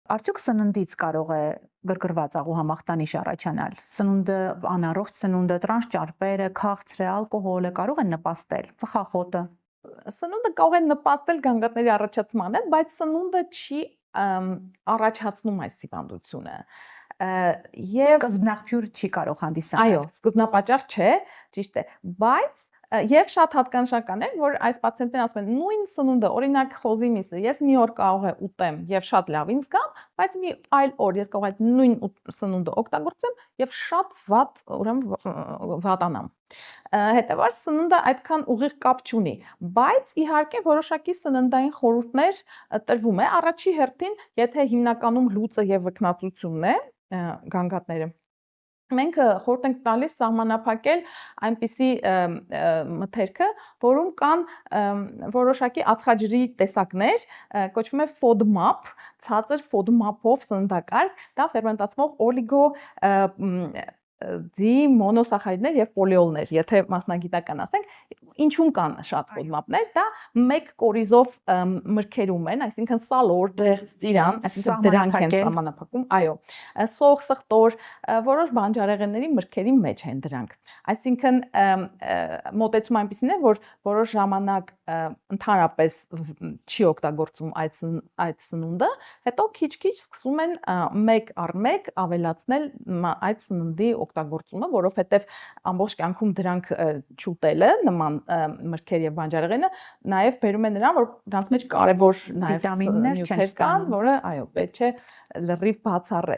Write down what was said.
Արդյոք սննդից կարող է գրգռված աղուհամախտանիշ առաջանալ։ Սնունդը, անառողջ սնունդը, տրանսճարպերը, քաղցրը, ալկոհոլը կարող են նպաստել, ծխախոտը։ Սնունդը կարող է նպաստել գանգատների առաջացմանը, բայց սնունդը չի առաջացնում այս հիվանդությունը։ Եվ Սկզբնաղբյուր չի կարող հանդիսանալ։ այո, սկզբնապատճառ չէ, ճիշտ է, բայց եւ շատ հատկանշական է, որ այս պացիենտներն ասում են նույն սնունդը, օրինակ խոզի միսը, ես մի օր կարող է ուտեմ եւ շատ լավ ինձ գամ, բայց մի այլ օր ես կարող եմ այդ նույն սնունդը օգտագործեմ եւ շատ վատ, ուրեմն վատանամ։ Հետեւաբար սնունդը այդքան ուղիղ կապ չունի, բայց իհարկե որոշակի սննդային խորհուրդներ տրվում է առաջի հերթին, եթե հիմնականում լուծը եւ վքնածությունն է գանգատները մենք խորհուրդ ենք տալիս սահմանափակել այնպիսի մթերքը, որում կան որոշակի ածխաջրի տեսակներ, կոչվում է FODMAP, ցածր FODMAP-ով սննդակարգ, դա ֆերմենտացվող օլիգո մոնոսախարիդներ եւ պոլիոլներ, եթե մասնագիտական ասենք, ինչու՞մ կան շատ FODMAP-ներ, դա մեկ կորիզով մրգերում են, այսինքն սալոր, դեղց, ծիրան, այսինքն դրանք են սահմանափակում, այո, սող, սխտոր, որոշ բանջարեղենների մրգերի մեջ են դրանք։ Այսինքն մոտեցումը այնպեսին է, որ որոշ ժամանակ ընդհանրապես չի օգտագործում այդ սնունդը, հետո քիչ-քիչ սկսում են մեկ առ մեկ ավելացնել այդ սննդի օգտագործումը, որովհետև ամբողջ կյանքում դրանք չուտելը, նման մրգեր եւ բանջարեղենը, նաեւ բերում է նրան, որ դրանց մեջ կարեւոր նաեւ վիտամիններ չեն նյութեր կան, որը այո, պետք չէ լրիվ բացառել։